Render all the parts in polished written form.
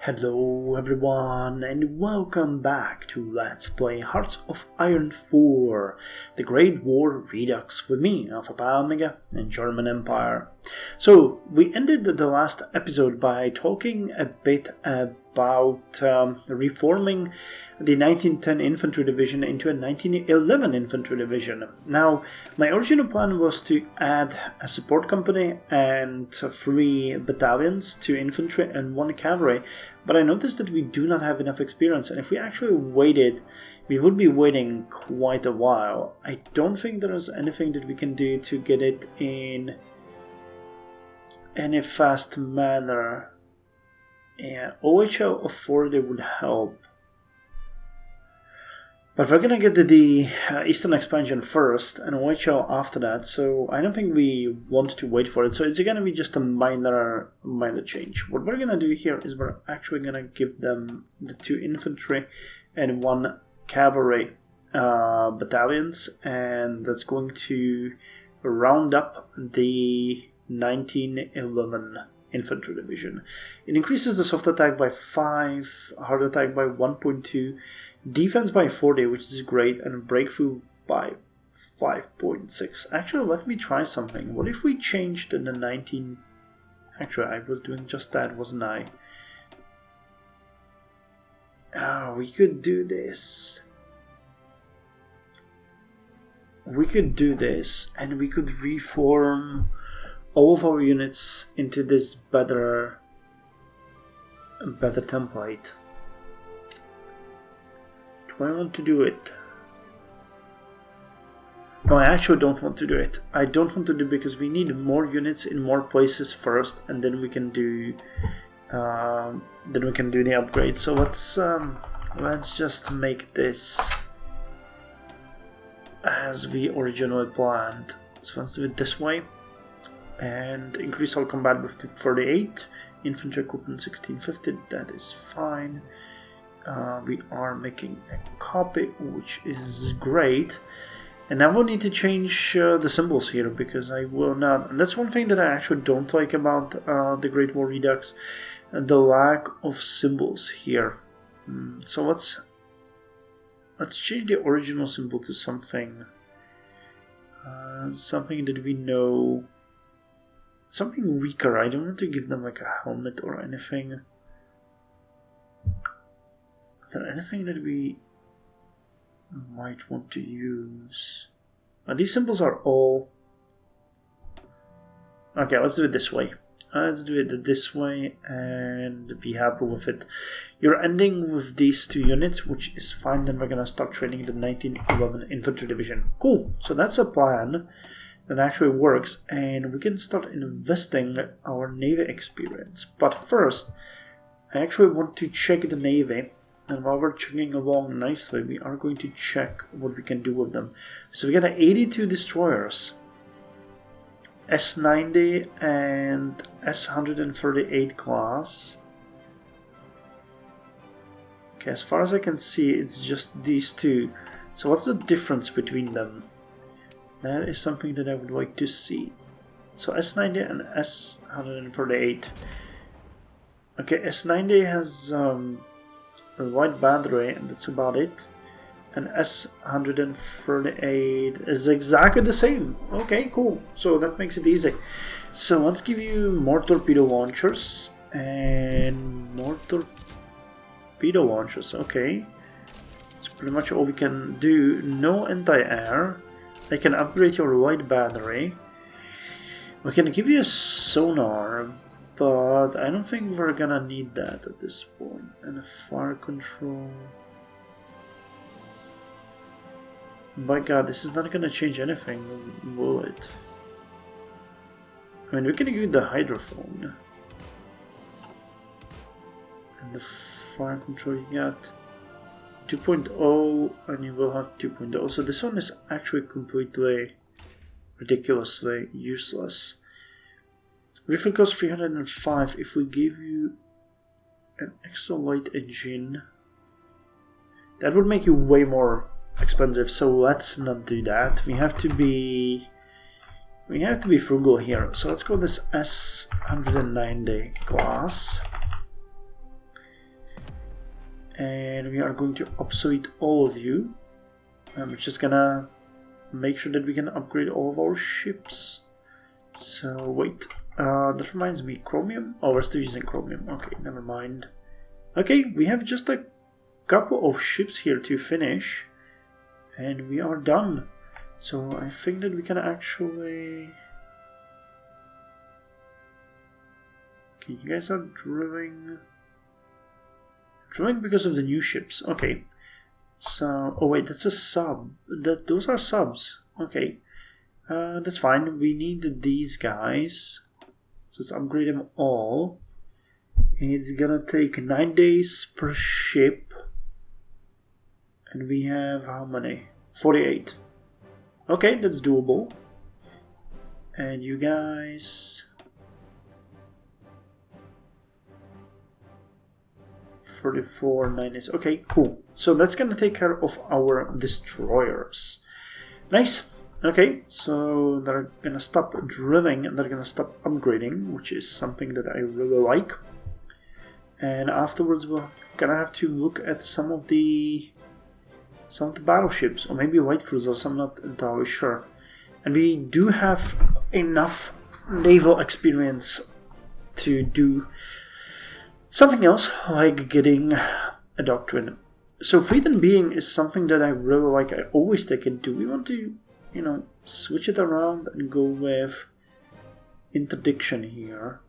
Hello everyone and welcome back to Let's Play Hearts of Iron 4, the Great War Redux with me, Alpha Pi Omega and German Empire. So, we ended the last episode by talking a bit about reforming the 1910 Infantry Division into a 1911 Infantry Division. Now, my original plan was to add a support company and 3 battalions, 2 infantry and 1 cavalry, but I noticed that we do not have enough experience, and if we actually waited, we would be waiting quite a while. I don't think there is anything that we can do to get it in any fast manner. Yeah, OHL authority would help. But we're gonna get the Eastern expansion first and OHL after that, so I don't think we want to wait for it. So it's gonna be just a minor change. What we're gonna do here is we're actually gonna give them the 2 infantry and 1 cavalry battalions, and that's going to round up the 1911 Infantry Division. It increases the soft attack by 5, hard attack by 1.2, defense by 40, which is great, and breakthrough by 5.6. Actually, let me try something. What if we changed the 19... Actually, I was doing just that, wasn't I? We could do this. We could do this, and we could reform all of our units into this better template. Do I want to do it? No, I actually don't want to do it. I don't want to do it because we need more units in more places first, and then we can do the upgrade. So let's just make this as we originally planned. So let's do it this way. And increase all combat with to 38, infantry equipment 1650, that is fine. We are making a copy, which is great. And now we'll need to change the symbols here, because I will not, and that's one thing that I actually don't like about the Great War Redux, the lack of symbols here. So let's change the original symbol to something that we know. Something weaker. I don't want to give them like a helmet or anything. Is there anything that we might want to use? These symbols are all... Okay, let's do it this way. Let's do it this way and be happy with it. You're ending with these 2 units, which is fine. Then we're gonna start training the 1911 Infantry Division. Cool. So that's a plan that actually works, and we can start investing our Navy experience. But first, I actually want to check the Navy, and while we're checking along nicely, we are going to check what we can do with them. So we got 82 destroyers, S-90 and S-138 class. Okay, as far as I can see, it's just these 2. So what's the difference between them? That is something that I would like to see. So S-90 and S-138. Okay, S-90 has a wide battery, and that's about it. And S-138 is exactly the same. Okay, cool. So that makes it easy. So let's give you more torpedo launchers and more torpedo launchers. Okay, that's pretty much all we can do. No anti-air. I can upgrade your light battery. We can give you a sonar, but I don't think we're gonna need that at this point. And a fire control. My god, this is not gonna change anything, will it? I mean, we can give you the hydrophone. And the fire control you got 2.0, and you will have 2.0. So this one is actually completely ridiculously useless. Refill cost 305. If we give you an extra light engine, that would make you way more expensive. So let's not do that. We have to be frugal here. So let's go this S190 class. And we are going to obsolete all of you. I'm just gonna make sure that we can upgrade all of our ships. So wait, that reminds me, chromium? Oh, we're still using chromium. Okay, never mind. Okay, we have just a couple of ships here to finish, and we are done. So I think that we can actually... Okay, you guys are drilling because of the new ships. Okay. So, oh wait, that's a sub. Those are subs. Okay, that's fine. We need these guys. So let's upgrade them all. It's gonna take 9 days per ship, and we have how many? 48. Okay, that's doable. And you guys, 34, 9 days. Okay, cool. So that's gonna take care of our destroyers. Nice. Okay, so they're gonna stop drilling and they're gonna stop upgrading, which is something that I really like. And afterwards we're gonna have to look at some of the battleships, or maybe light cruisers, I'm not entirely sure. And we do have enough naval experience to do something else, like getting a doctrine. So fleet and being is something that I really like. I always take it. Do we want to, you know, switch it around and go with interdiction here?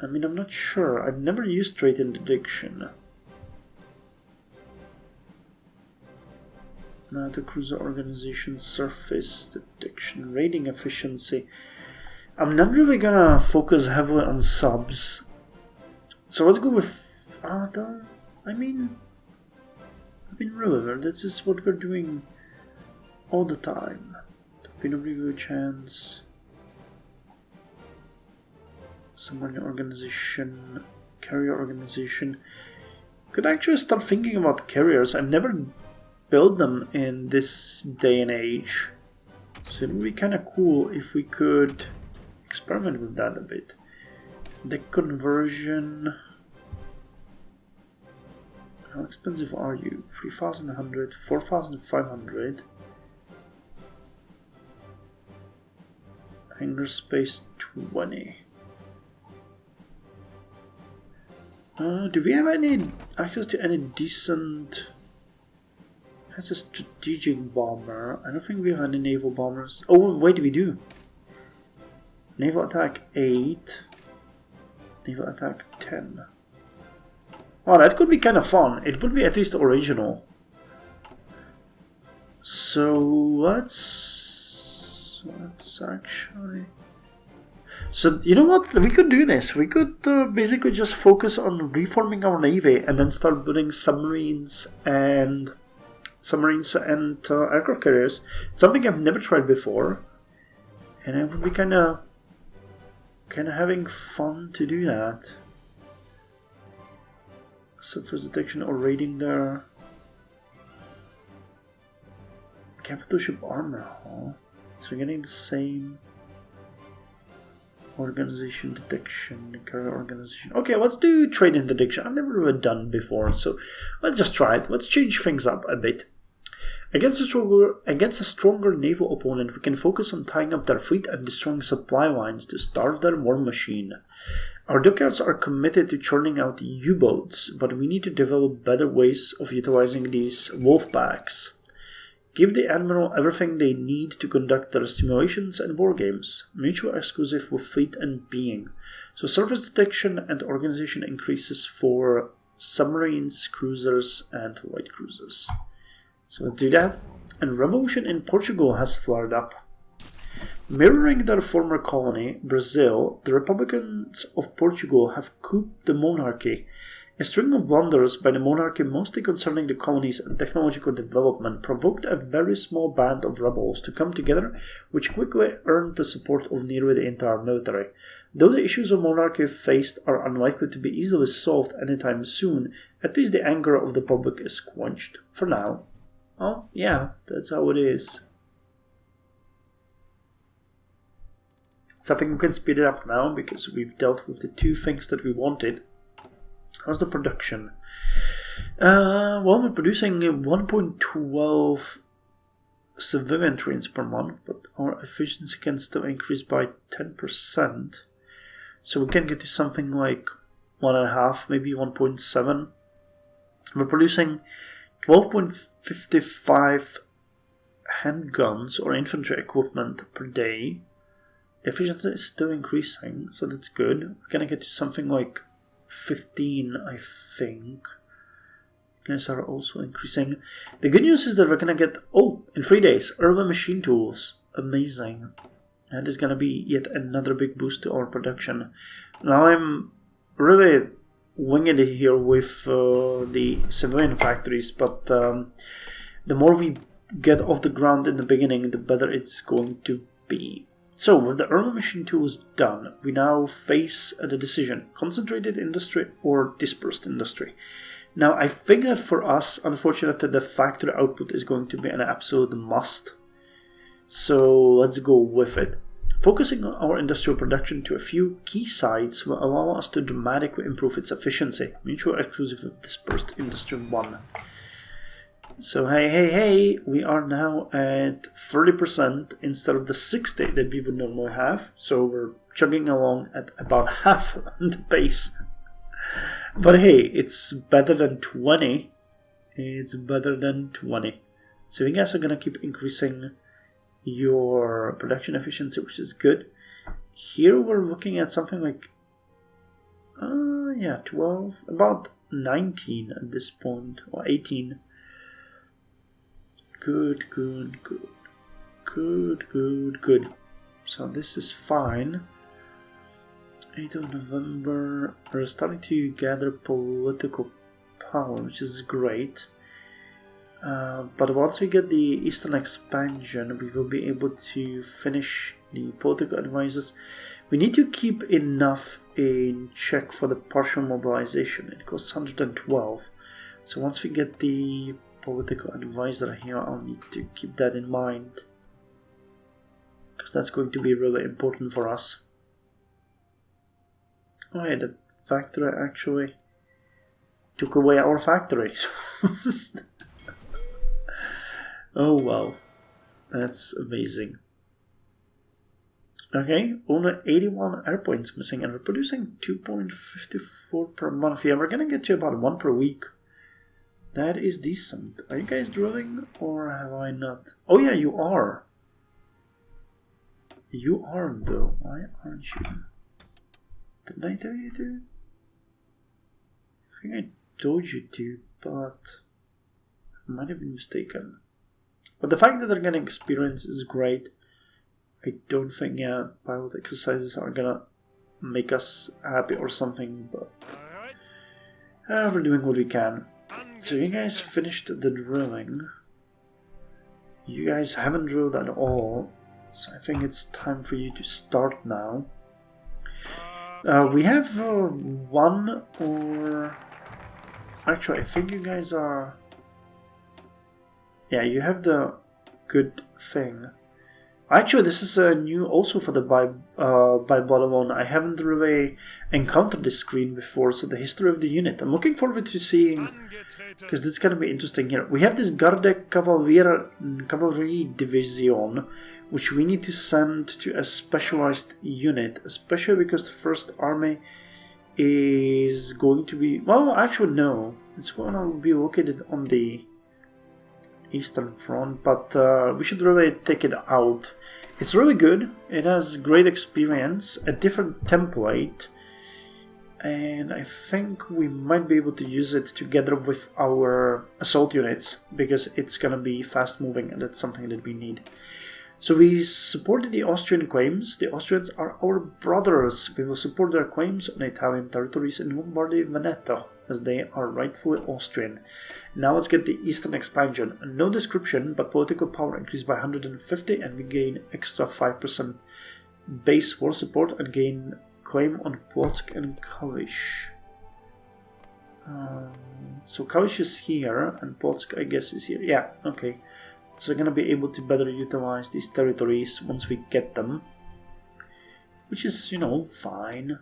I mean, I'm not sure. I've never used straight interdiction. Now the cruiser organization, surface detection, rating efficiency. I'm not really gonna focus heavily on subs. So let's go with I mean really, this is what we're doing all the time. Torpedo review chance. Submarine organization, carrier organization. Could actually start thinking about carriers. I've never built them in this day and age. So it would be kind of cool if we could experiment with that a bit. The conversion. How expensive are you? 3,100, 4,500. Hangar space 20. Do we have any access to any decent? That's a strategic bomber. I don't think we have any naval bombers. Oh wait, we do. Naval attack 8. Naval attack 10. Well, that could be kind of fun. It would be at least original. So let's actually. So you know what? We could do this. We could basically just focus on reforming our navy and then start building submarines and aircraft carriers. It's something I've never tried before, and it would be kind of having fun to do that. Surface detection or raiding there. Capital ship armor, huh? So we're getting the same organization detection, carrier organization. Okay, let's do trade interdiction. I've never really done before, so let's just try it. Let's change things up a bit. Against a stronger naval opponent, we can focus on tying up their fleet and destroying supply lines to starve their war machine. Our dockyards are committed to churning out U-boats, but we need to develop better ways of utilizing these wolf packs. Give the Admiral everything they need to conduct their simulations and war games, mutually exclusive with fleet and being. So surface detection and organization increases for submarines, cruisers, and light cruisers. So let's do that. And revolution in Portugal has flared up. Mirroring their former colony, Brazil, the Republicans of Portugal have couped the monarchy. A string of blunders by the monarchy, mostly concerning the colonies and technological development, provoked a very small band of rebels to come together, which quickly earned the support of nearly the entire military. Though the issues of monarchy faced are unlikely to be easily solved anytime soon, at least the anger of the public is quenched. For now. Oh, yeah, that's how it is. So I think we can speed it up now because we've dealt with the two things that we wanted. How's the production? Well, we're producing 1.12 civilian trains per month, but our efficiency can still increase by 10%. So we can get to something like 1.5, maybe 1.7. We're producing 12.55 handguns or infantry equipment per day. The efficiency is still increasing, so that's good. We're gonna get to something like 15, I think. Guys are also increasing. The good news is that we're gonna get, in 3 days, urban machine tools. Amazing. That is gonna be yet another big boost to our production. Now I'm really winging it here with the civilian factories, but the more we get off the ground in the beginning, the better it's going to be. So, with the urban machine tools done, we now face the decision, concentrated industry or dispersed industry. Now, I think that for us, unfortunately, the factory output is going to be an absolute must. So, let's go with it. Focusing on our industrial production to a few key sites will allow us to dramatically improve its efficiency, mutually exclusive of dispersed industry 1. So hey, we are now at 30% instead of the 60 that we would normally have. So we're chugging along at about half the pace. But hey, it's better than 20. It's better than 20. So you guys are gonna keep increasing your production efficiency, which is good. Here we're looking at something like 12, about 19 at this point, or 18. Good. So this is fine. 8th of November, we're starting to gather political power, which is great. But once we get the Eastern expansion, we will be able to finish the political advisors. We need to keep enough in check for the partial mobilization. It costs 112. So once we get the political advisor here, I'll need to keep that in mind, because that's going to be really important for us. Oh yeah, that factory actually took away our factories. Oh wow, that's amazing. Okay, only 81 airplanes missing, and we're producing 2.54 per month. Yeah, we're gonna get to about 1 per week. That is decent. Are you guys drilling, or have I not? Oh yeah, you are. You aren't though. Why aren't you? Didn't I tell you to? I think I told you to, but I might have been mistaken. But the fact that they're getting experience is great. I don't think pilot exercises are gonna make us happy or something, but we're doing what we can. So you guys finished the drilling. You guys haven't drilled at all, so I think it's time for you to start now. We have one, or actually I think you guys are... Yeah, you have the good thing. Actually, this is new also for the by bottom one. I haven't really encountered this screen before, so the history of the unit. I'm looking forward to seeing, because it's going to be interesting here. We have this Garde Cavalry Division, which we need to send to a specialized unit, especially because the First Army is going to be... Well, actually no. It's going to be located on the Eastern Front, but we should really take it out. It's really good. It has great experience, a different template, and I think we might be able to use it together with our assault units, because it's gonna be fast moving, and that's something that we need. So we supported the Austrian claims. The Austrians are our brothers. We will support their claims on Italian territories in Lombardy, Veneto, as they are rightfully Austrian. Now let's get the Eastern expansion. No description, but political power increased by 150, and we gain extra 5% base war support and gain claim on Plock and Kalisz. So Kalisz is here, and Plock, I guess, is here. Yeah, okay. So we're going to be able to better utilize these territories once we get them. which is, you know, fine.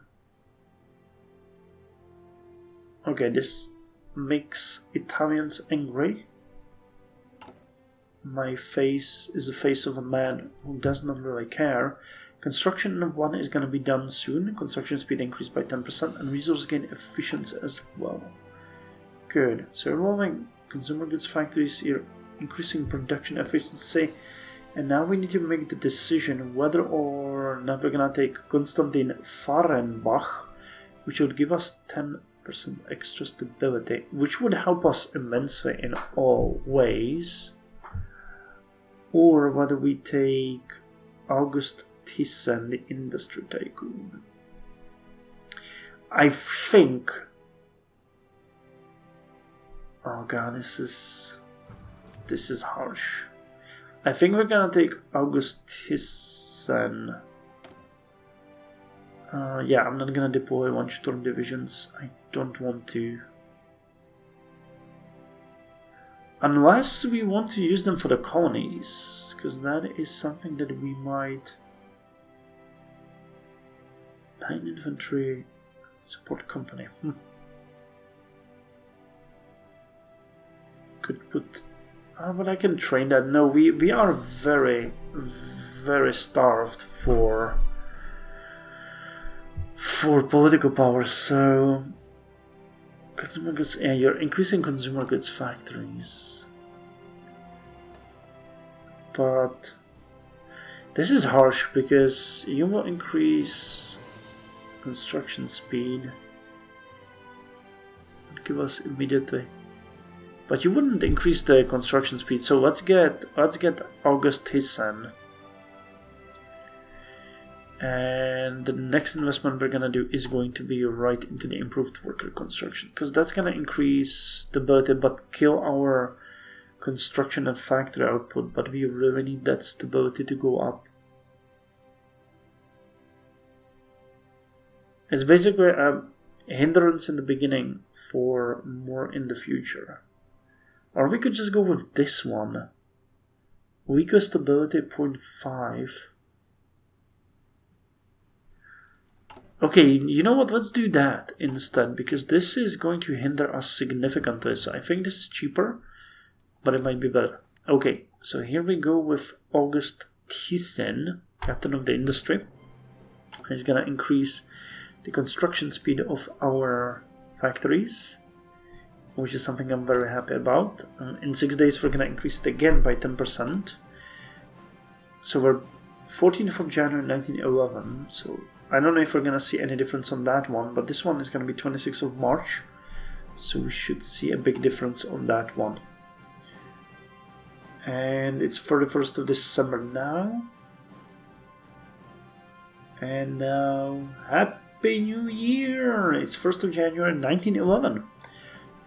Okay, this makes Italians angry. My face is the face of a man who does not really care. Construction 1 is going to be done soon. Construction speed increased by 10% and resource gain efficiency as well. Good. So revolving consumer goods factories here, increasing production efficiency. And now we need to make the decision whether or not we're going to take Konstantin Fahrenbach, which would give us 10% extra stability, which would help us immensely in all ways. Or whether we take August Thyssen, the industry tycoon. I think... Oh god, this is harsh. I think we're gonna take August Thyssen. Yeah, I'm not gonna deploy 1 Sturm divisions. I don't want to. Unless we want to use them for the colonies, because that is something that we might... 9 infantry support company. Could put... but I can train that. No, we are very, very starved for political power, so... Consumer goods, yeah, you're increasing consumer goods factories. But this is harsh because you will increase construction speed and give us immediately. But you wouldn't increase the construction speed, so let's get August Thyssen. And the next investment we're gonna do is going to be right into the improved worker construction, because that's gonna increase stability but kill our construction and factory output, but we really need that stability to go up. It's basically a hindrance in the beginning for more in the future. Or we could just go with this one. Weaker stability 0.5. Okay, you know what, let's do that instead, because this is going to hinder us significantly, so I think this is cheaper, but it might be better. Okay, so here we go with August Thyssen, captain of the industry. He's gonna increase the construction speed of our factories, which is something I'm very happy about. In 6 days we're gonna increase it again by 10%. So we're 14th of January 1911, so I don't know if we're gonna see any difference on that one, but this one is gonna be 26th of March, so we should see a big difference on that one. And it's 31st of December now. And now, Happy New Year! It's 1st of January 1911.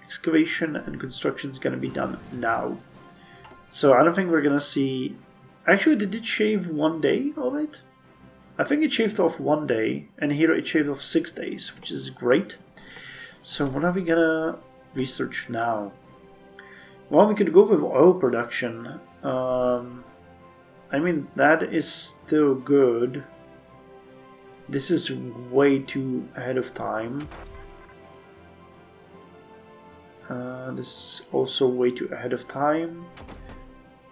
Excavation and construction is gonna be done now. So I don't think we're gonna see... Actually, they did shave 1 day of it. I think it shaved off 1 day, and here it shaved off 6 days, which is great. So what are we gonna research now? Well, we could go with oil production. I mean, that is still good. This is way too ahead of time. This is also way too ahead of time.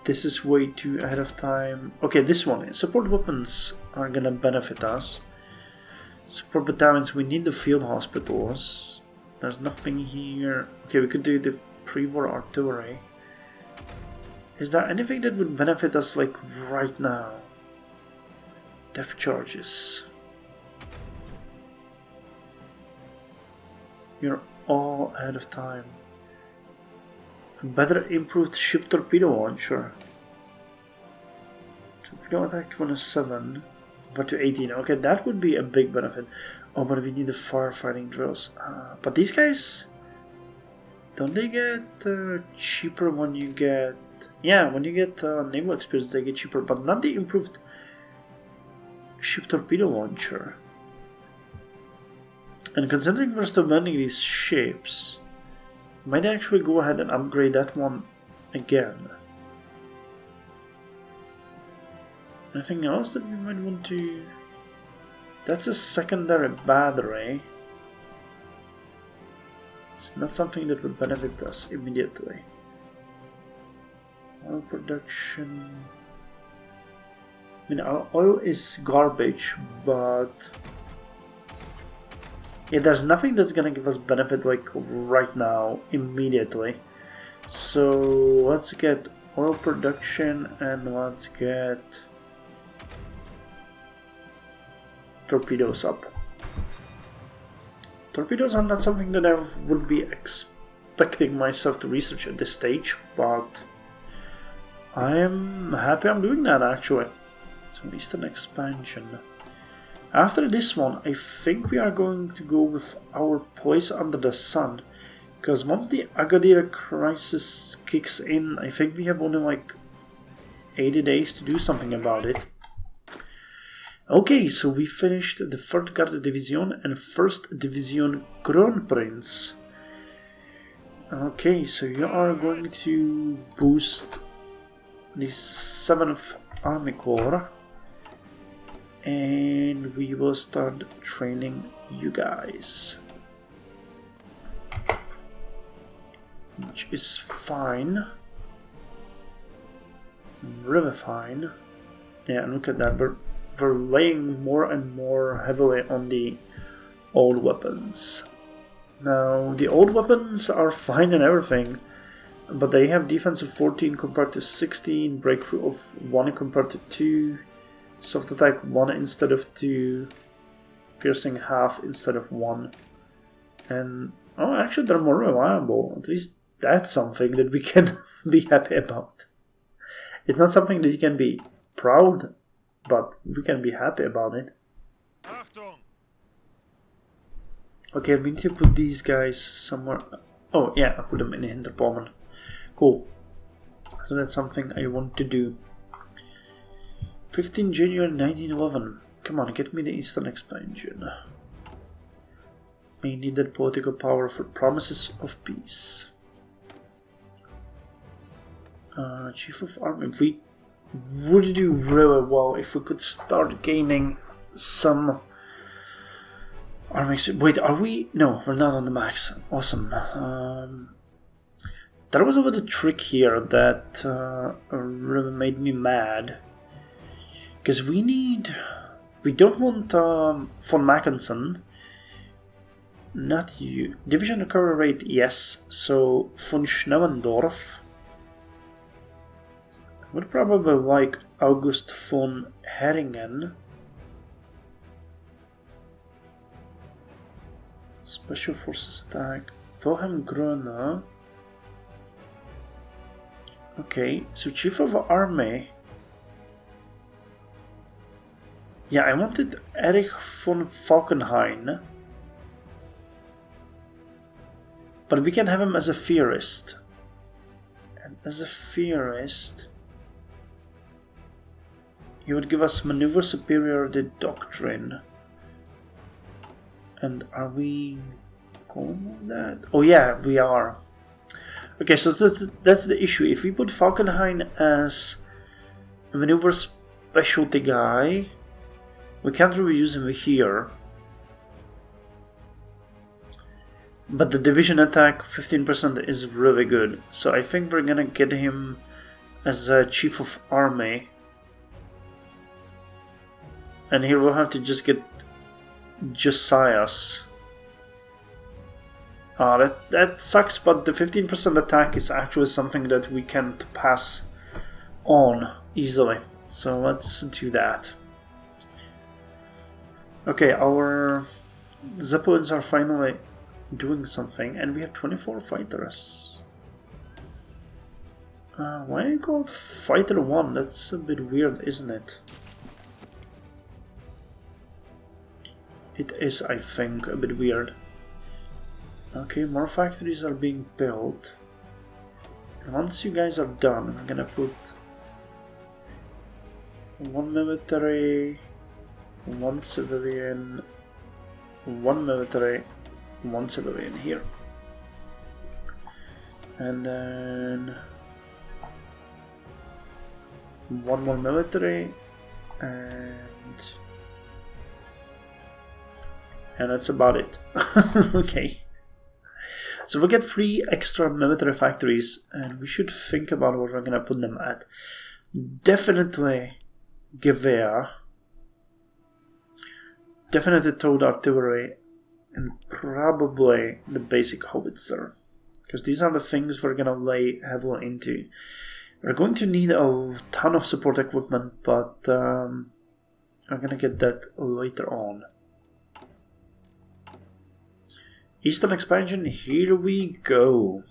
This is way too ahead of time. Okay, this one. Support weapons are gonna benefit us. Support battalions, we need the field hospitals. There's nothing here. Okay, we could do the pre-war artillery. Is there anything that would benefit us like right now? Depth charges. You're all ahead of time. Better improved ship torpedo launcher. Torpedo attack 27, but to 18. Okay, that would be a big benefit. Oh, but we need the firefighting drills. But these guys, don't they get cheaper when you get... Yeah, when you get naval experience, they get cheaper, but not the improved ship torpedo launcher. And considering we're still building these ships, might actually go ahead and upgrade that one again. Anything else that we might want to... That's a secondary battery. It's not something that would benefit us immediately. Oil production. I mean, oil is garbage, but yeah, there's nothing that's gonna give us benefit like right now, immediately. So let's get oil production and let's get torpedoes up. Torpedoes are not something that I would be expecting myself to research at this stage, but I am happy I'm doing that actually. So Eastern expansion. After this one, I think we are going to go with our place under the sun, because once the Agadir crisis kicks in, I think we have only like 80 days to do something about it. Okay, so we finished the 3rd Garde Division and 1st Division Kronprinz. Okay, so you are going to boost the 7th Army Corps. And we will start training you guys. Which is fine. Really fine. Yeah, and look at that. We're laying more and more heavily on the old weapons. Now, the old weapons are fine and everything, but they have defense of 14 compared to 16, breakthrough of 1 compared to 2, soft attack 1 instead of 2, piercing half instead of 1. And, oh, actually they're more reliable. At least that's something that we can be happy about. It's not something that you can be proud, but we can be happy about it. Okay, we need to put these guys somewhere. Oh yeah, I put them in the Hinterpommern. Cool. So that's something I want to do. 15 January 1911. Come on, get me the Eastern expansion. I need that political power for promises of peace. Chief of Army. We would do really well if we could start gaining some armies. Wait, are we? No, we're not on the max. Awesome. There was a little trick here that really made me mad. Because we don't want von Mackensen, not you. Division recovery rate, yes. So von Schnellendorf. I would probably like August von Heringen. Special forces attack. Wilhelm Gröner. Okay, so Chief of Army. Yeah, I wanted Erich von Falkenhayn. But we can have him as a theorist. And as a theorist, he would give us maneuver superiority doctrine. And are we going with that? Oh yeah, we are. Okay, so that's the issue. If we put Falkenhayn as a maneuver specialty guy, we can't really use him here. But the division attack 15% is really good. So I think we're gonna get him as a Chief of Army. And here we'll have to just get Josias. That sucks, but the 15% attack is actually something that we can't pass on easily. So let's do that. Okay, our Zeppelins are finally doing something, and we have 24 fighters. Why are you called Fighter 1? That's a bit weird, isn't it? It is, I think, a bit weird. Okay, more factories are being built. And once you guys are done, I'm gonna put one military, one civilian, one military, one civilian here. And then one more military and And that's about it. Okay. So we get 3 extra military factories, and we should think about what we're gonna put them at. Definitely Gewehr, definitely towed artillery, and probably the basic howitzer. Because these are the things we're gonna lay heavily into. We're going to need a ton of support equipment, but I'm gonna get that later on. Eastern expansion, here we go.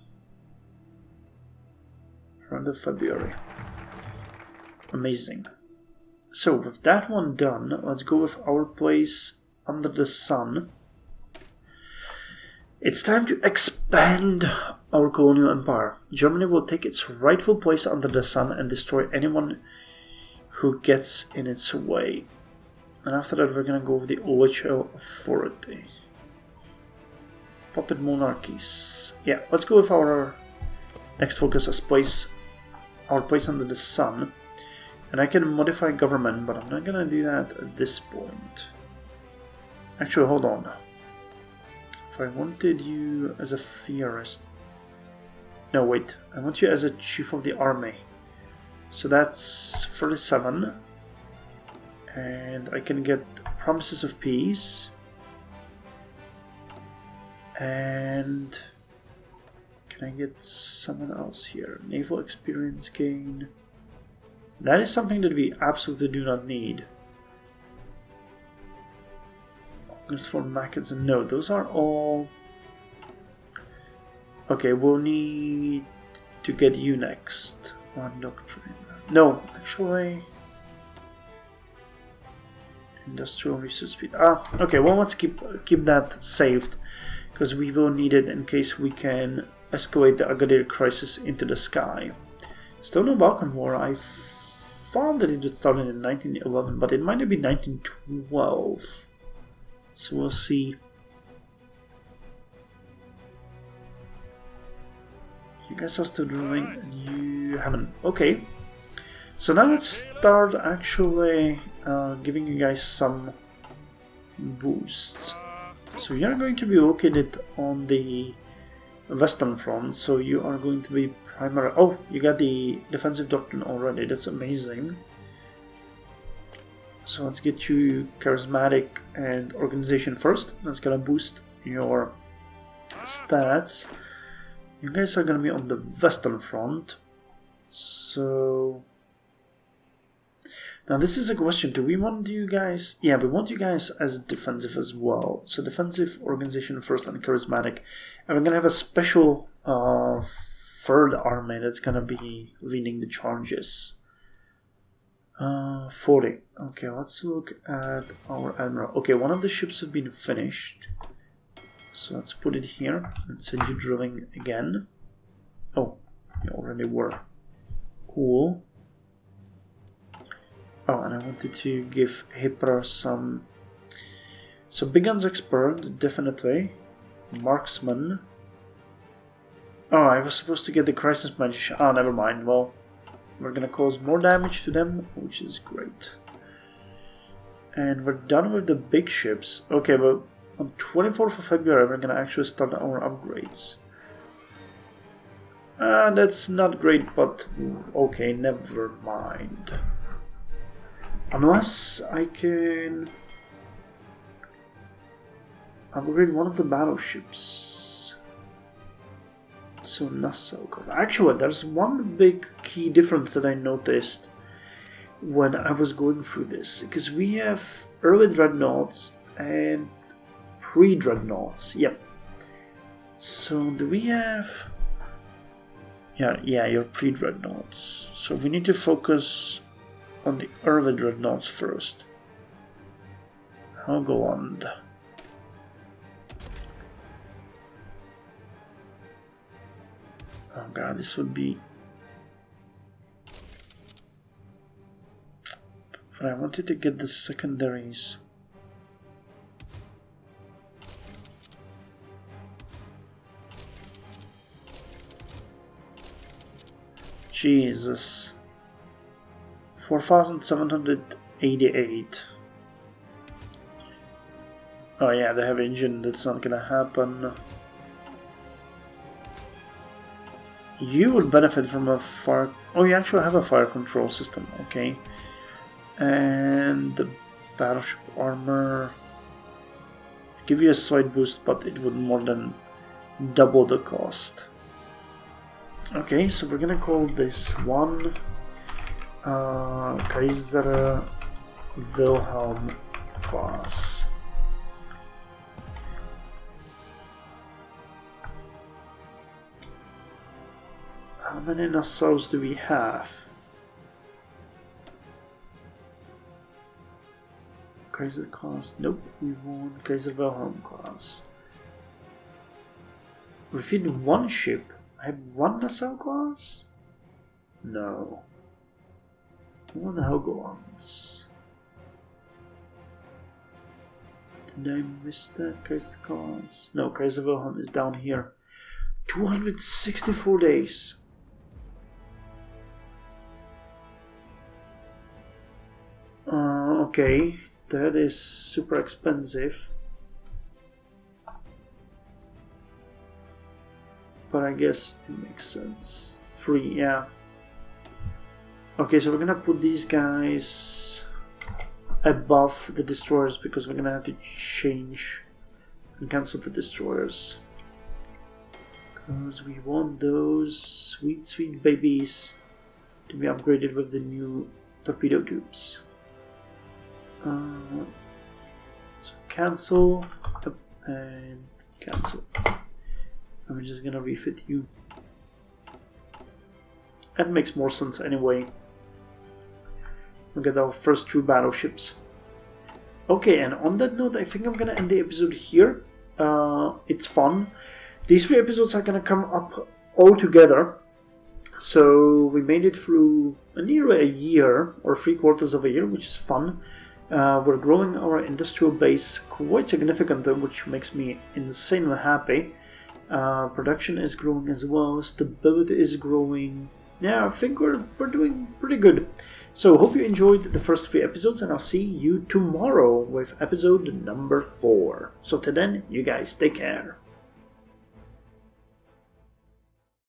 Around of February. Amazing. So with that one done, let's go with our place under the sun. It's time to expand our colonial empire. Germany will take its rightful place under the sun and destroy anyone who gets in its way. And after that we're gonna go with the OHL authority. Puppet monarchies. Yeah, let's go with our next focus as our place under the sun. And I can modify government, but I'm not gonna do that at this point. Actually, hold on. If I wanted you as a theorist... No, wait. I want you as a chief of the army. So that's 37. And I can get promises of peace. And... Can I get someone else here? Naval experience gain. That is something that we absolutely do not need. August for Mackensen. No, those are all... Okay, we'll need to get you next. One doctrine. No, actually... Industrial research speed. Ah, okay, well let's keep that saved. Because we will need it in case we can escalate the Agadir crisis into the sky. Still no Balkan War. I thought that it started in 1911, but it might have been 1912. So we'll see. You guys are still drilling, and you haven't. Okay. So now let's start actually giving you guys some boosts. So you're going to be located on the Western Front, so you are going to be primary. Oh, you got the defensive doctrine already, that's amazing. So let's get you charismatic and organization first. That's gonna boost your stats. You guys are gonna be on the Western Front. So now this is a question, do we want you guys... Yeah, we want you guys as defensive as well. So defensive, organization first, and charismatic. And we're gonna have a special third army that's gonna be leading the charges. 40. Okay, let's look at our admiral. Okay, one of the ships have been finished. So let's put it here and send you drilling again. Oh, you already were. Cool. Oh, and I wanted to give Hipper some... So big guns expert, definitely. Marksman. Oh, I was supposed to get the crisis magician. Oh, never mind. Well, we're gonna cause more damage to them, which is great. And we're done with the big ships. Okay, well, on 24th of February, we're gonna actually start our upgrades. That's not great, but okay, never mind. Unless I can upgrade one of the battleships. So Nassau, because actually there's one big key difference that I noticed when I was going through this. Because we have early dreadnoughts and pre-dreadnoughts. Yep. So do we have... Yeah, your pre-dreadnoughts. So we need to focus on the early dreadnoughts first. I'll go on. Oh god, this would be... But I wanted to get the secondaries. Jesus. 4,788. Oh yeah, they have engine, that's not gonna happen. You would benefit from a fire... Oh, you actually have a fire control system, okay. And the battleship armor... Give you a slight boost, but it would more than double the cost. Okay, so we're gonna call this one Kaiser Wilhelm class. How many Nassaus do we have? Kaiser class? Nope, we want Kaiser Wilhelm class. Refit one ship. I have one Nassau class? No. One Helgolands. Did I miss that Kaiser class? No, Kaiser Wilhelm is down here. 264 days. Okay, that is super expensive. But I guess it makes sense. Free, yeah. Okay, so we're gonna put these guys above the destroyers because we're gonna have to change and cancel the destroyers. Because we want those sweet, sweet babies to be upgraded with the new torpedo tubes. So cancel and cancel. And we're just gonna refit you. That makes more sense anyway. We get our first two battleships. Okay, and on that note, I think I'm gonna end the episode here. It's fun. These 3 episodes are gonna come up all together. So we made it through nearly a year, or 3/4 of a year, which is fun. We're growing our industrial base quite significantly, which makes me insanely happy. Production is growing as well, stability is growing. Yeah, I think we're doing pretty good. So hope you enjoyed the first 3 episodes, and I'll see you tomorrow with episode number 4. So till then, you guys take care.